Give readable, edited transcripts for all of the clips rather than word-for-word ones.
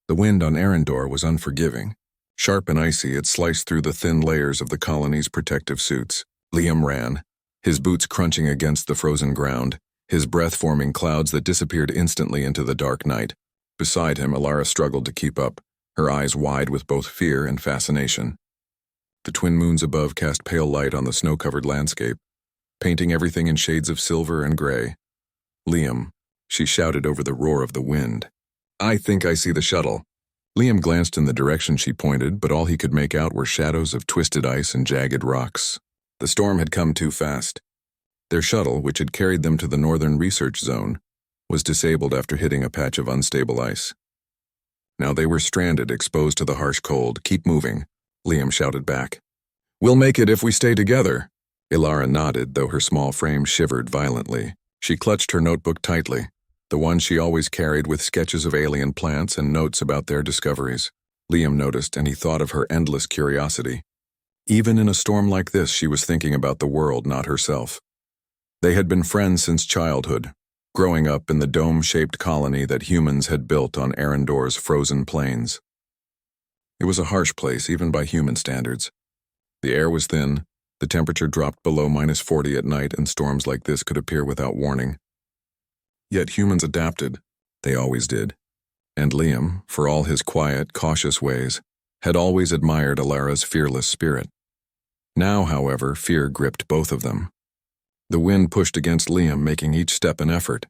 The wind on Arendor was unforgiving. Sharp and icy, it sliced through the thin layers of the colony's protective suits. Liam ran, his boots crunching against the frozen ground, his breath forming clouds that disappeared instantly into the dark night. Beside him, Alara struggled to keep up, her eyes wide with both fear and fascination. The twin moons above cast pale light on the snow-covered landscape, painting everything in shades of silver and gray. "Liam," she shouted over the roar of the wind. "I think I see the shuttle." Liam glanced in the direction she pointed, but all he could make out were shadows of twisted ice and jagged rocks. The storm had come too fast. Their shuttle, which had carried them to the northern research zone, was disabled after hitting a patch of unstable ice. Now they were stranded, exposed to the harsh cold. "Keep moving," Liam shouted back. "We'll make it if we stay together." Alara nodded, though her small frame shivered violently. She clutched her notebook tightly, the one she always carried with sketches of alien plants and notes about their discoveries. Liam noticed, and he thought of her endless curiosity. Even in a storm like this, she was thinking about the world, not herself. They had been friends since childhood, growing up in the dome-shaped colony that humans had built on Arendor's frozen plains. It was a harsh place, even by human standards. The air was thin, the temperature dropped below -40 at night, and storms like this could appear without warning. Yet humans adapted. They always did. And Liam, for all his quiet, cautious ways, had always admired Alara's fearless spirit. Now, however, fear gripped both of them. The wind pushed against Liam, making each step an effort.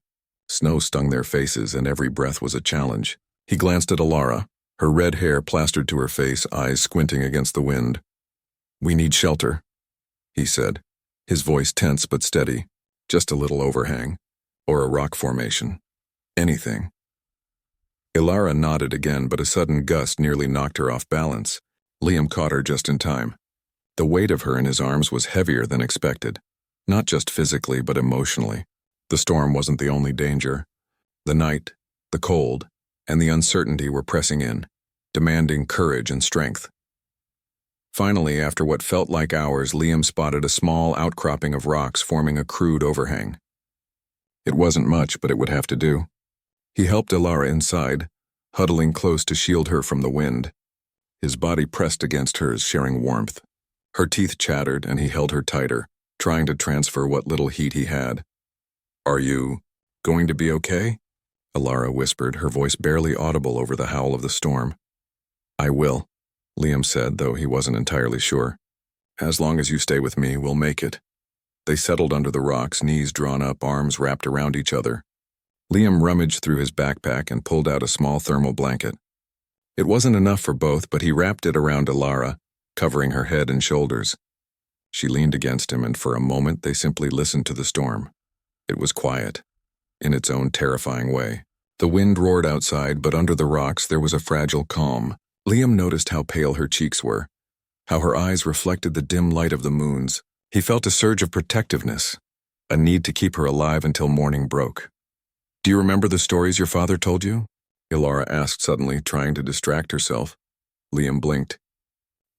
Snow stung their faces, and every breath was a challenge. He glanced at Alara, her red hair plastered to her face, eyes squinting against the wind. "We need shelter," he said, his voice tense but steady. "Just a little overhang. Or a rock formation. Anything." Alara nodded again, but a sudden gust nearly knocked her off balance. Liam caught her just in time. The weight of her in his arms was heavier than expected, not just physically but emotionally. The storm wasn't the only danger. The night, the cold, and the uncertainty were pressing in, demanding courage and strength. Finally, after what felt like hours, Liam spotted a small outcropping of rocks forming a crude overhang. It wasn't much, but it would have to do. He helped Alara inside, huddling close to shield her from the wind. His body pressed against hers, sharing warmth. Her teeth chattered, and he held her tighter, trying to transfer what little heat he had. "Are you going to be okay?" Alara whispered, her voice barely audible over the howl of the storm. "I will," Liam said, though he wasn't entirely sure. "As long as you stay with me, we'll make it." They settled under the rocks, knees drawn up, arms wrapped around each other. Liam rummaged through his backpack and pulled out a small thermal blanket. It wasn't enough for both, but he wrapped it around Alara, covering her head and shoulders. She leaned against him, and for a moment they simply listened to the storm. It was quiet, in its own terrifying way. The wind roared outside, but under the rocks there was a fragile calm. Liam noticed how pale her cheeks were, how her eyes reflected the dim light of the moons. He felt a surge of protectiveness, a need to keep her alive until morning broke. "Do you remember the stories your father told you?" Alara asked suddenly, trying to distract herself. Liam blinked.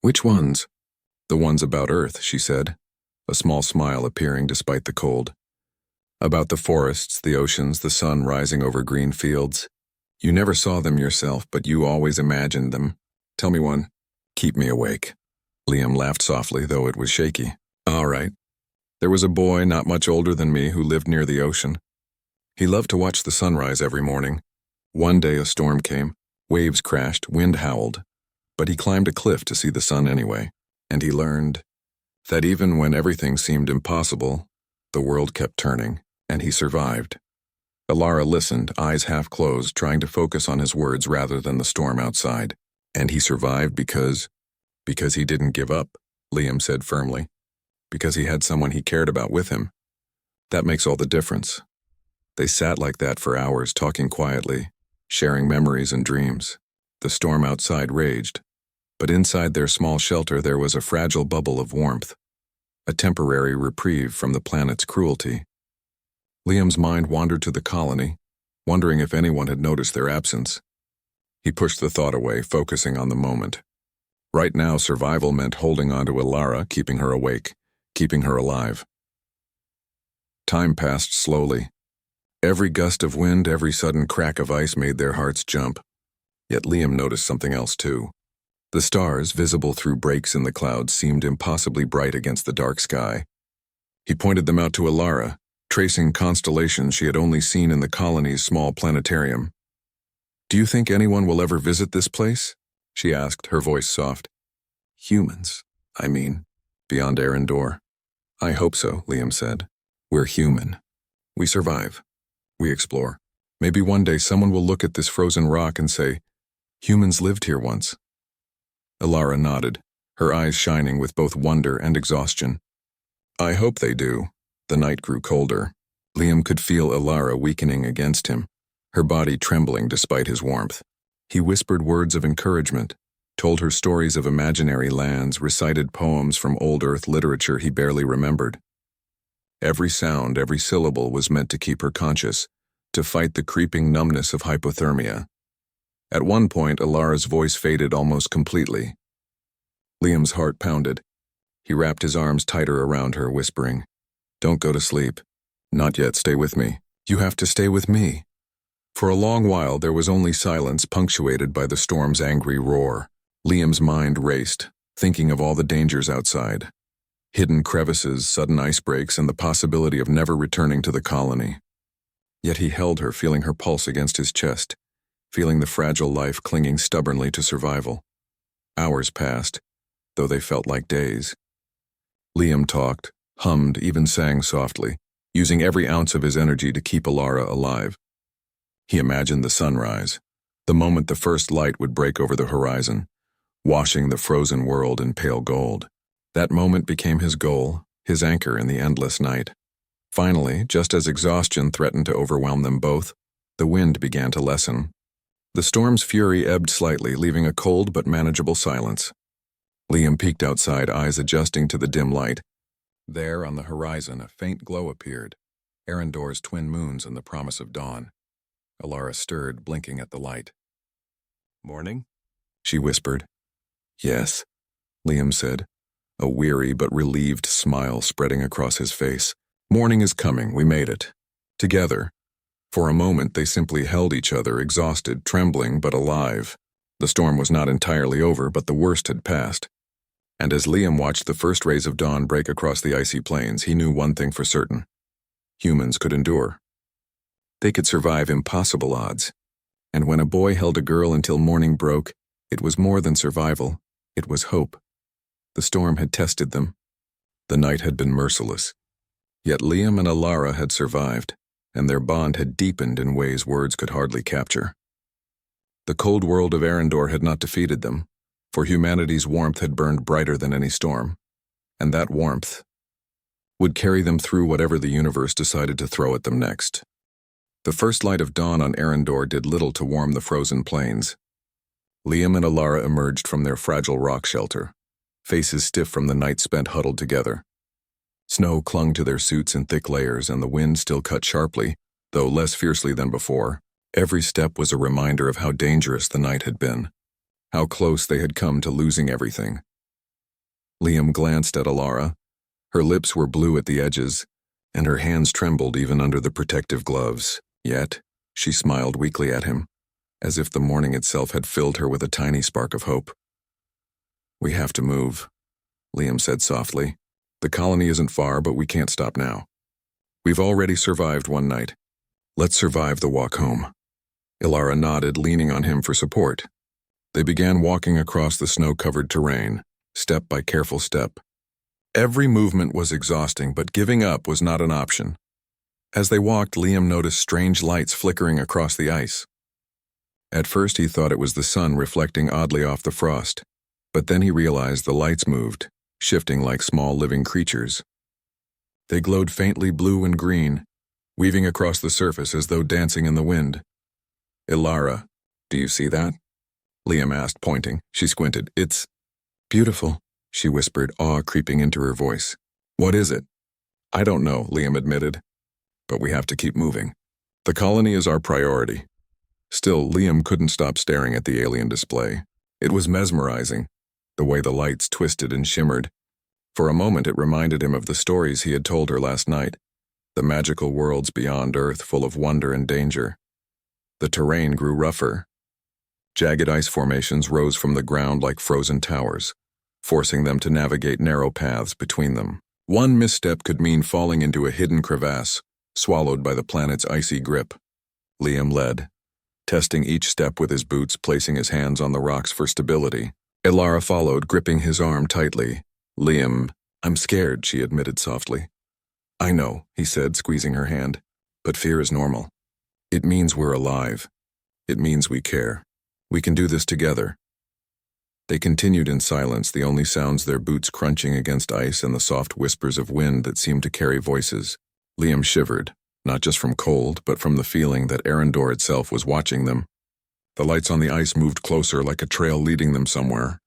"Which ones?" "The ones about Earth," she said, a small smile appearing despite the cold. "About the forests, the oceans, the sun rising over green fields. You never saw them yourself, but you always imagined them. Tell me one." "Keep me awake." Liam laughed softly, though it was shaky. "All right. There was a boy not much older than me who lived near the ocean. He loved to watch the sunrise every morning. One day a storm came, waves crashed, wind howled, but he climbed a cliff to see the sun anyway, and he learned that even when everything seemed impossible, the world kept turning, and he survived." Alara listened, eyes half closed, trying to focus on his words rather than the storm outside. "And he survived because he didn't give up," Liam said firmly. "Because he had someone he cared about with him. That makes all the difference." They sat like that for hours, talking quietly, sharing memories and dreams. The storm outside raged, but inside their small shelter there was a fragile bubble of warmth, a temporary reprieve from the planet's cruelty. Liam's mind wandered to the colony, wondering if anyone had noticed their absence. He pushed the thought away, focusing on the moment. Right now, survival meant holding on to Alara, keeping her awake, keeping her alive. Time passed slowly. Every gust of wind, every sudden crack of ice made their hearts jump. Yet Liam noticed something else too. The stars, visible through breaks in the clouds, seemed impossibly bright against the dark sky. He pointed them out to Alara, tracing constellations she had only seen in the colony's small planetarium. "Do you think anyone will ever visit this place?" she asked, her voice soft. "Humans, I mean, beyond Arendor." "I hope so," Liam said. "We're human. We survive. We explore. Maybe one day someone will look at this frozen rock and say, 'Humans lived here once.'" Alara nodded, her eyes shining with both wonder and exhaustion. "I hope they do." The night grew colder. Liam could feel Alara weakening against him, her body trembling despite his warmth. He whispered words of encouragement, told her stories of imaginary lands, recited poems from old Earth literature he barely remembered. Every sound, every syllable was meant to keep her conscious, to fight the creeping numbness of hypothermia. At one point, Alara's voice faded almost completely. Liam's heart pounded. He wrapped his arms tighter around her, whispering, "Don't go to sleep. Not yet, stay with me. You have to stay with me." For a long while, there was only silence, punctuated by the storm's angry roar. Liam's mind raced, thinking of all the dangers outside. Hidden crevices, sudden ice breaks, and the possibility of never returning to the colony. Yet he held her, feeling her pulse against his chest, feeling the fragile life clinging stubbornly to survival. Hours passed, though they felt like days. Liam talked, hummed, even sang softly, using every ounce of his energy to keep Alara alive. He imagined the sunrise, the moment the first light would break over the horizon, washing the frozen world in pale gold. That moment became his goal, his anchor in the endless night. Finally, just as exhaustion threatened to overwhelm them both, the wind began to lessen. The storm's fury ebbed slightly, leaving a cold but manageable silence. Liam peeked outside, eyes adjusting to the dim light. There, on the horizon, a faint glow appeared, Arendor's twin moons and the promise of dawn. Alara stirred, blinking at the light. "Morning?" she whispered. "Yes," Liam said, a weary but relieved smile spreading across his face. "Morning is coming, we made it. Together." For a moment they simply held each other, exhausted, trembling, but alive. The storm was not entirely over, but the worst had passed. And as Liam watched the first rays of dawn break across the icy plains, he knew one thing for certain. Humans could endure. They could survive impossible odds. And when a boy held a girl until morning broke, it was more than survival, it was hope. The storm had tested them. The night had been merciless. Yet Liam and Alara had survived, and their bond had deepened in ways words could hardly capture. The cold world of Arendor had not defeated them, for humanity's warmth had burned brighter than any storm, and that warmth would carry them through whatever the universe decided to throw at them next. The first light of dawn on Arendor did little to warm the frozen plains. Liam and Alara emerged from their fragile rock shelter, faces stiff from the night spent huddled together. Snow clung to their suits in thick layers, and the wind still cut sharply, though less fiercely than before. Every step was a reminder of how dangerous the night had been, how close they had come to losing everything. Liam glanced at Alara. Her lips were blue at the edges, and her hands trembled even under the protective gloves. Yet, she smiled weakly at him, as if the morning itself had filled her with a tiny spark of hope. "We have to move," Liam said softly. "The colony isn't far, but we can't stop now. We've already survived one night. Let's survive the walk home." Alara nodded, leaning on him for support. They began walking across the snow-covered terrain, step by careful step. Every movement was exhausting, but giving up was not an option. As they walked, Liam noticed strange lights flickering across the ice. At first he thought it was the sun reflecting oddly off the frost, but then he realized the lights moved, shifting like small living creatures. They glowed faintly blue and green, weaving across the surface as though dancing in the wind. "Alara, do you see that?" Liam asked, pointing. She squinted. "It's beautiful," she whispered, awe creeping into her voice. "What is it?" "I don't know," Liam admitted. "But we have to keep moving. The colony is our priority." Still, Liam couldn't stop staring at the alien display. It was mesmerizing, the way the lights twisted and shimmered. For a moment it reminded him of the stories he had told her last night, the magical worlds beyond Earth full of wonder and danger. The terrain grew rougher. Jagged ice formations rose from the ground like frozen towers, forcing them to navigate narrow paths between them. One misstep could mean falling into a hidden crevasse, swallowed by the planet's icy grip. Liam led, testing each step with his boots, placing his hands on the rocks for stability. Ilara followed, gripping his arm tightly. "Liam, I'm scared," she admitted softly. "I know," he said, squeezing her hand, "but fear is normal. It means we're alive. It means we care. We can do this together." They continued in silence, the only sounds their boots crunching against ice and the soft whispers of wind that seemed to carry voices. Liam shivered, not just from cold, but from the feeling that Arendor itself was watching them. The lights on the ice moved closer, like a trail leading them somewhere.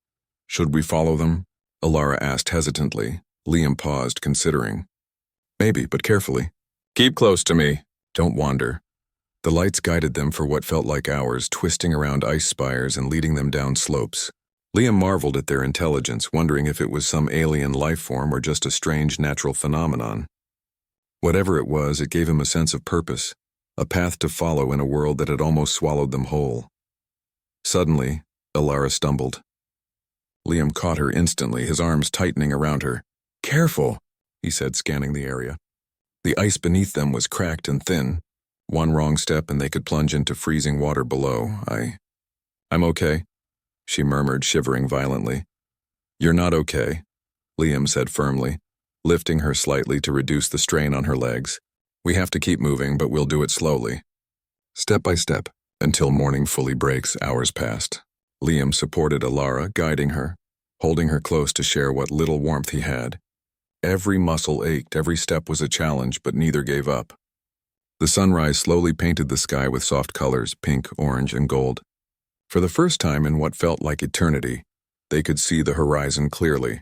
"Should we follow them?" Ilara asked hesitantly. Liam paused, considering. "Maybe, but carefully. Keep close to me. Don't wander." The lights guided them for what felt like hours, twisting around ice spires and leading them down slopes. Liam marveled at their intelligence, wondering if it was some alien life form or just a strange natural phenomenon. Whatever it was, it gave him a sense of purpose, a path to follow in a world that had almost swallowed them whole. Suddenly, Ilara stumbled. Liam caught her instantly, his arms tightening around her. "Careful," he said, scanning the area. The ice beneath them was cracked and thin. One wrong step and they could plunge into freezing water below. I'm okay," she murmured, shivering violently. "You're not okay," Liam said firmly, lifting her slightly to reduce the strain on her legs. "We have to keep moving, but we'll do it slowly. Step by step, until morning fully breaks." Hours passed. Liam supported Ilara, guiding her, holding her close to share what little warmth he had. Every muscle ached, every step was a challenge, but neither gave up. The sunrise slowly painted the sky with soft colors, pink, orange, and gold. For the first time in what felt like eternity, they could see the horizon clearly.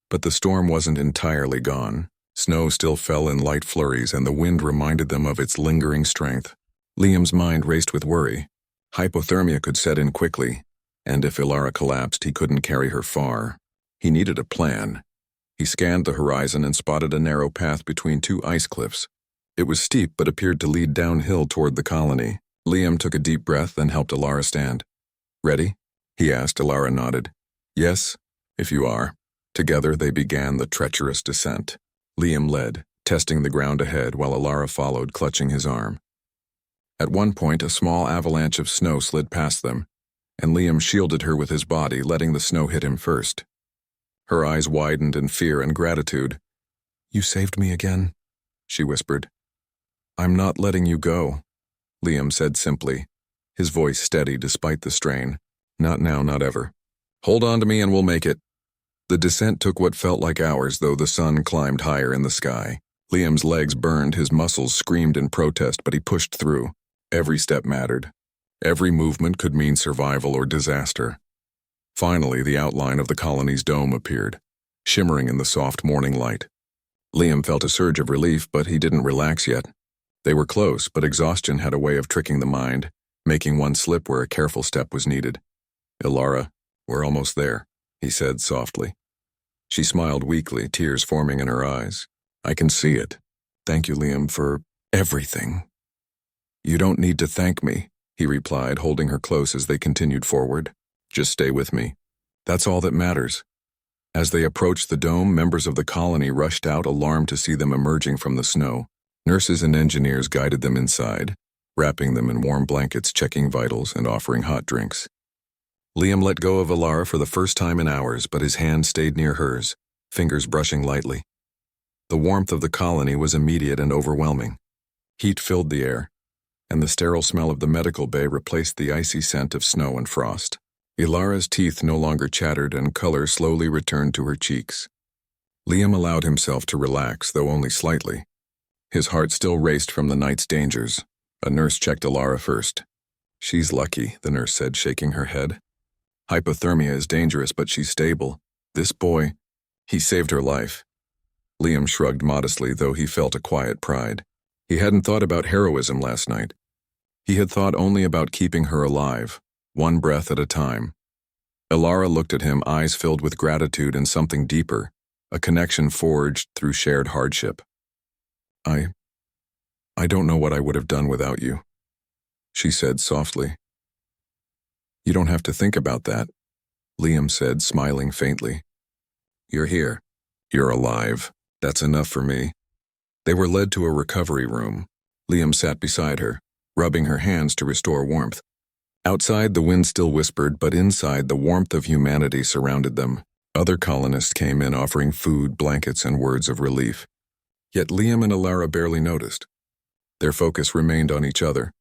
But the storm wasn't entirely gone. Snow still fell in light flurries, and the wind reminded them of its lingering strength. Liam's mind raced with worry. Hypothermia could set in quickly, and if Ilara collapsed, he couldn't carry her far. He needed a plan. He scanned the horizon and spotted a narrow path between two ice cliffs. It was steep but appeared to lead downhill toward the colony. Liam took a deep breath and helped Ilara stand. "Ready?" he asked. Ilara nodded. "Yes, if you are." Together they began the treacherous descent. Liam led, testing the ground ahead while Ilara followed, clutching his arm. At one point, a small avalanche of snow slid past them, and Liam shielded her with his body, letting the snow hit him first. Her eyes widened in fear and gratitude. "You saved me again," she whispered. "I'm not letting you go," Liam said simply, his voice steady despite the strain. "Not now, not ever. Hold on to me and we'll make it." The descent took what felt like hours, though the sun climbed higher in the sky. Liam's legs burned, his muscles screamed in protest, but he pushed through. Every step mattered. Every movement could mean survival or disaster. Finally, the outline of the colony's dome appeared, shimmering in the soft morning light. Liam felt a surge of relief, but he didn't relax yet. They were close, but exhaustion had a way of tricking the mind, making one slip where a careful step was needed. "Ilara, we're almost there," he said softly. She smiled weakly, tears forming in her eyes. "I can see it. Thank you, Liam, for everything." "You don't need to thank me," he replied, holding her close as they continued forward. "Just stay with me. That's all that matters." As they approached the dome, members of the colony rushed out, alarmed to see them emerging from the snow. Nurses and engineers guided them inside, wrapping them in warm blankets, checking vitals, and offering hot drinks. Liam let go of Ilara for the first time in hours, but his hand stayed near hers, fingers brushing lightly. The warmth of the colony was immediate and overwhelming. Heat filled the air, and the sterile smell of the medical bay replaced the icy scent of snow and frost. Ilara's teeth no longer chattered, and color slowly returned to her cheeks. Liam allowed himself to relax, though only slightly. His heart still raced from the night's dangers. A nurse checked Ilara first. "She's lucky," the nurse said, shaking her head. "Hypothermia is dangerous, but she's stable. This boy, he saved her life." Liam shrugged modestly, though he felt a quiet pride. He hadn't thought about heroism last night. He had thought only about keeping her alive, one breath at a time. Ilara looked at him, eyes filled with gratitude and something deeper, a connection forged through shared hardship. I don't know what I would have done without you," she said softly. You don't have to think about that, Liam said, smiling faintly. You're here. You're alive. That's enough for me. They were led to a recovery room. Liam sat beside her, rubbing her hands to restore warmth. Outside, the wind still whispered, but inside, the warmth of humanity surrounded them. Other colonists came in offering food, blankets, and words of relief. Yet Liam and Alara barely noticed. Their focus remained on each other,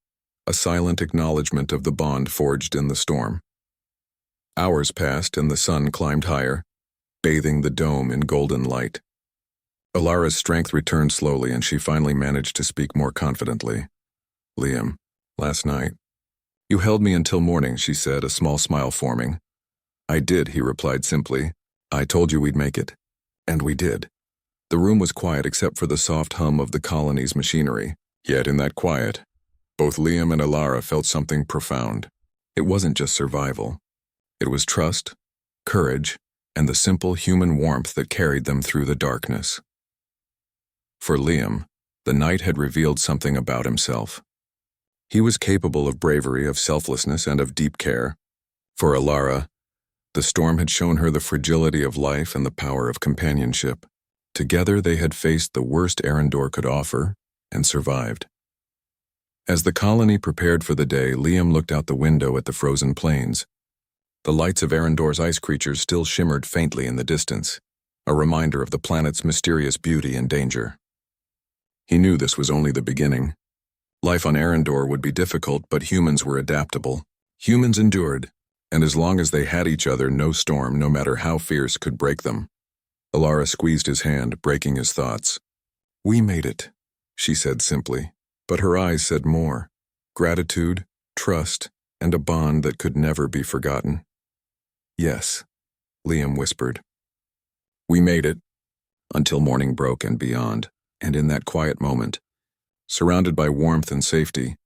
a silent acknowledgement of the bond forged in the storm. Hours passed and the sun climbed higher, bathing the dome in golden light. Alara's strength returned slowly and she finally managed to speak more confidently. Liam, last night. You held me until morning, she said, a small smile forming. I did, he replied simply. I told you we'd make it. And we did. The room was quiet except for the soft hum of the colony's machinery. Yet in that quiet, both Liam and Alara felt something profound. It wasn't just survival. It was trust, courage, and the simple human warmth that carried them through the darkness. For Liam, the night had revealed something about himself. He was capable of bravery, of selflessness, and of deep care. For Alara, the storm had shown her the fragility of life and the power of companionship. Together they had faced the worst Arendor could offer and survived. As the colony prepared for the day, Liam looked out the window at the frozen plains. The lights of Arendor's ice creatures still shimmered faintly in the distance, a reminder of the planet's mysterious beauty and danger. He knew this was only the beginning. Life on Arendor would be difficult, but humans were adaptable. Humans endured, and as long as they had each other, no storm, no matter how fierce, could break them. Alara squeezed his hand, breaking his thoughts. We made it, she said simply, but her eyes said more. Gratitude, trust, and a bond that could never be forgotten. Yes, Liam whispered. We made it, until morning broke and beyond, and in that quiet moment, surrounded by warmth and safety,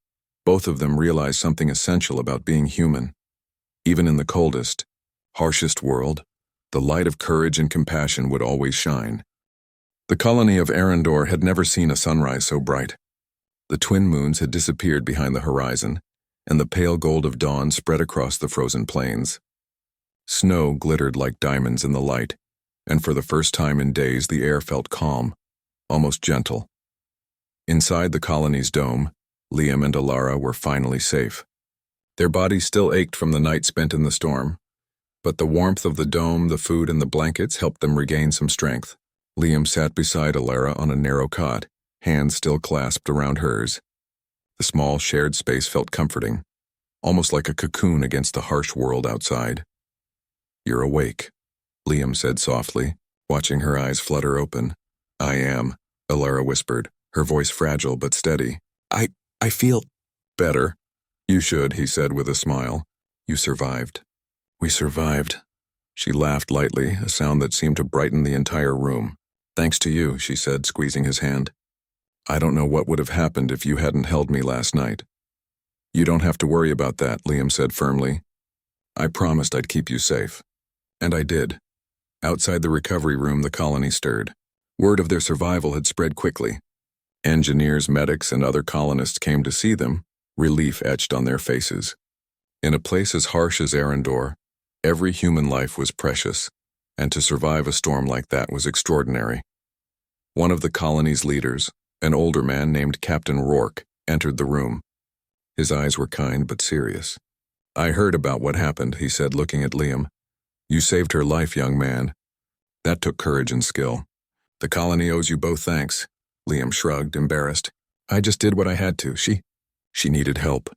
both of them realized something essential about being human. Even in the coldest, harshest world, the light of courage and compassion would always shine. The colony of Arendor had never seen a sunrise so bright. The twin moons had disappeared behind the horizon, and the pale gold of dawn spread across the frozen plains. Snow glittered like diamonds in the light, and for the first time in days the air felt calm, almost gentle. Inside the colony's dome, Liam and Alara were finally safe. Their bodies still ached from the night spent in the storm, but the warmth of the dome, the food, and the blankets helped them regain some strength. Liam sat beside Alara on a narrow cot, hands still clasped around hers. The small shared space felt comforting, almost like a cocoon against the harsh world outside. You're awake, Liam said softly, watching her eyes flutter open. I am, Alara whispered, her voice fragile but steady. I feel better. You should, he said with a smile. You survived. We survived. She laughed lightly, a sound that seemed to brighten the entire room. Thanks to you, she said, squeezing his hand. I don't know what would have happened if you hadn't held me last night. You don't have to worry about that, Liam said firmly. I promised I'd keep you safe. And I did. Outside the recovery room, the colony stirred. Word of their survival had spread quickly. Engineers, medics, and other colonists came to see them, relief etched on their faces. In a place as harsh as Arendor, every human life was precious, and to survive a storm like that was extraordinary. One of the colony's leaders, an older man named Captain Rourke, entered the room. His eyes were kind but serious. I heard about what happened, he said, looking at Liam. You saved her life, young man. That took courage and skill. The colony owes you both thanks. Liam shrugged, embarrassed. I just did what I had to. She needed help.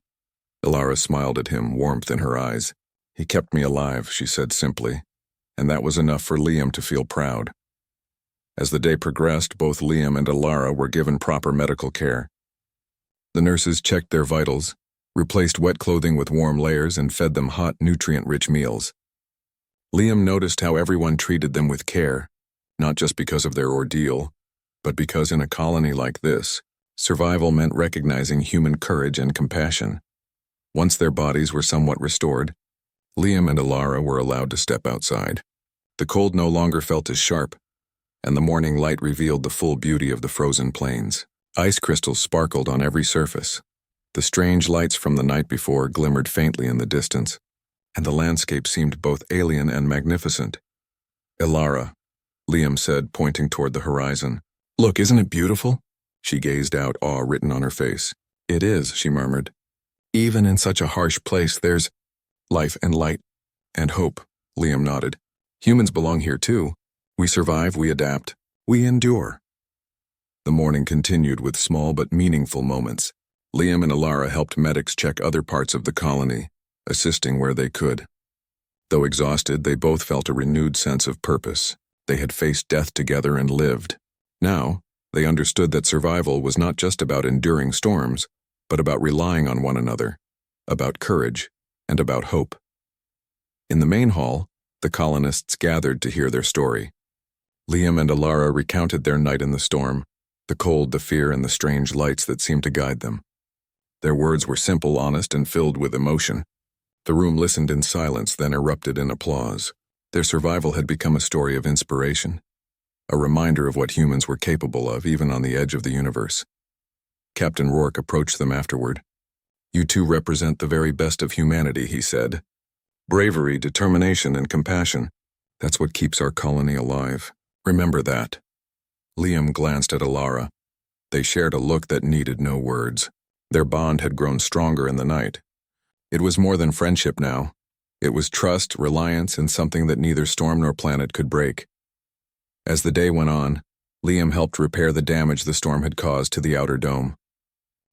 Alara smiled at him, warmth in her eyes. He kept me alive, she said simply, and that was enough for Liam to feel proud. As the day progressed, both Liam and Alara were given proper medical care. The nurses checked their vitals, replaced wet clothing with warm layers, and fed them hot, nutrient-rich meals. Liam noticed how everyone treated them with care, not just because of their ordeal, but because in a colony like this, survival meant recognizing human courage and compassion. Once their bodies were somewhat restored, Liam and Alara were allowed to step outside. The cold no longer felt as sharp, and the morning light revealed the full beauty of the frozen plains. Ice crystals sparkled on every surface. The strange lights from the night before glimmered faintly in the distance. and the landscape seemed both alien and magnificent. "Ilara," Liam said, pointing toward the horizon. "Look, isn't it beautiful?" She gazed out, awe written on her face. "It is," she murmured. "Even in such a harsh place, there's life and light and hope," Liam nodded. "Humans belong here too. We survive, we adapt, we endure." The morning continued with small but meaningful moments. Liam and Ilara helped medics check other parts of the colony, assisting where they could. Though exhausted, they both felt a renewed sense of purpose. They had faced death together and lived. Now, they understood that survival was not just about enduring storms, but about relying on one another, about courage, and about hope. In the main hall, the colonists gathered to hear their story. Liam and Ilara recounted their night in the storm, the cold, the fear, and the strange lights that seemed to guide them. Their words were simple, honest, and filled with emotion. The room listened in silence, then erupted in applause. Their survival had become a story of inspiration, a reminder of what humans were capable of, even on the edge of the universe. Captain Rourke approached them afterward. "You two represent the very best of humanity," he said. "Bravery, determination, and compassion. That's what keeps our colony alive. Remember that." Liam glanced at Ilara. They shared a look that needed no words. Their bond had grown stronger in the night. It was more than friendship now. It was trust, reliance, and something that neither storm nor planet could break. As the day went on, Liam helped repair the damage the storm had caused to the outer dome.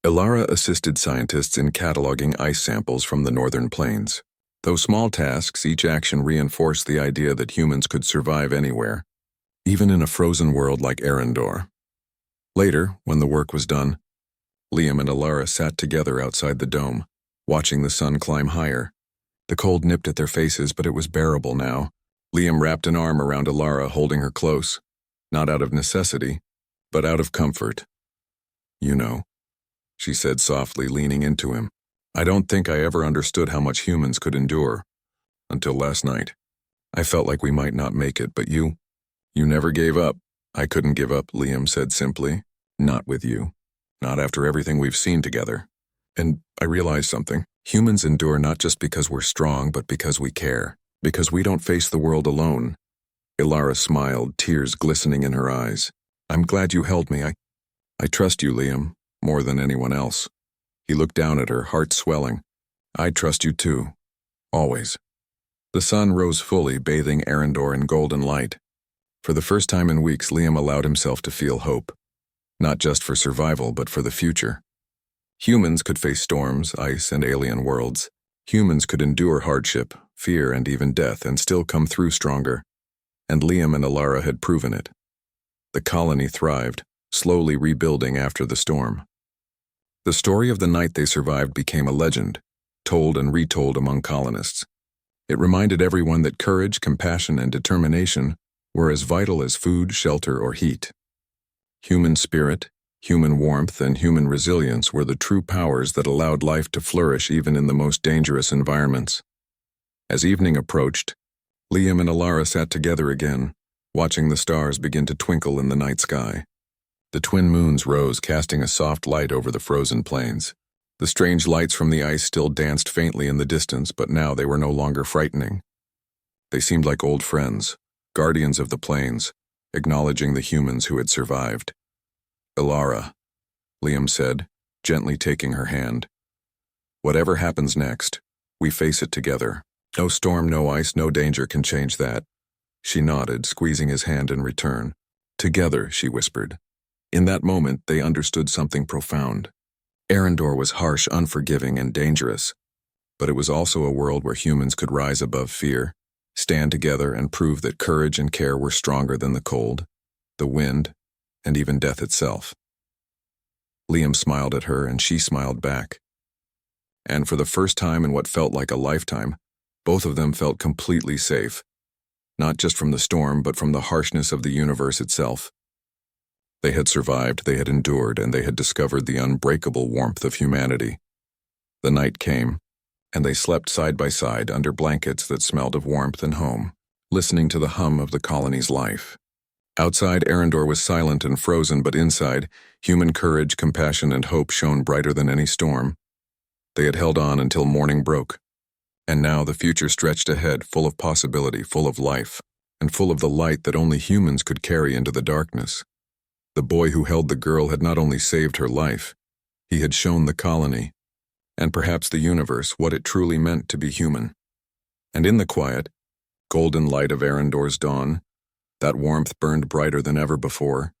Ilara assisted scientists in cataloging ice samples from the northern plains. Though small tasks, each action reinforced the idea that humans could survive anywhere, even in a frozen world like Arendor. Later, when the work was done, Liam and Ilara sat together outside the dome, watching the sun climb higher. The cold nipped at their faces, but it was bearable now. Liam wrapped an arm around Ilara, holding her close, not out of necessity, but out of comfort. "You know," she said softly, leaning into him, "I don't think I ever understood how much humans could endure. Until last night. I felt like we might not make it, but you never gave up." "I couldn't give up," Liam said simply. "Not with you. Not after everything we've seen together. And I realized something. Humans endure not just because we're strong, but because we care. Because we don't face the world alone." Ilara smiled, tears glistening in her eyes. "I'm glad you held me. I trust you, Liam, more than anyone else." He looked down at her, heart swelling. "I trust you too. Always." The sun rose fully, bathing Arendor in golden light. For the first time in weeks, Liam allowed himself to feel hope. Not just for survival, but for the future. Humans could face storms, ice, and alien worlds. Humans could endure hardship, fear, and even death, and still come through stronger. And Liam and Ilara had proven it. The colony thrived, slowly rebuilding after the storm. The story of the night they survived became a legend, told and retold among colonists. It reminded everyone that courage, compassion, and determination were as vital as food, shelter, or heat. Human spirit, human warmth, and human resilience were the true powers that allowed life to flourish even in the most dangerous environments. As evening approached, Liam and Ilara sat together again, watching the stars begin to twinkle in the night sky. The twin moons rose, casting a soft light over the frozen plains. The strange lights from the ice still danced faintly in the distance, but now they were no longer frightening. They seemed like old friends, guardians of the plains, acknowledging the humans who had survived. "Ilara," Liam said, gently taking her hand. "Whatever happens next, we face it together. No storm, no ice, no danger can change that." She nodded, squeezing his hand in return. "Together," she whispered. In that moment, they understood something profound. Arendor was harsh, unforgiving, and dangerous, but it was also a world where humans could rise above fear, stand together, and prove that courage and care were stronger than the cold, the wind, and even death itself. Liam smiled at her, and she smiled back. And for the first time in what felt like a lifetime, both of them felt completely safe, not just from the storm, but from the harshness of the universe itself. They had survived, they had endured, and they had discovered the unbreakable warmth of humanity. The night came, and they slept side by side under blankets that smelled of warmth and home, listening to the hum of the colony's life. Outside, Arendor was silent and frozen, but inside, human courage, compassion, and hope shone brighter than any storm. They had held on until morning broke, And now the future stretched ahead, full of possibility, full of life, and full of the light that only humans could carry into the darkness. The boy who held the girl had not only saved her life, he had shown the colony, and perhaps the universe, what it truly meant to be human. And in the quiet, golden light of Arendor's dawn, that warmth burned brighter than ever before,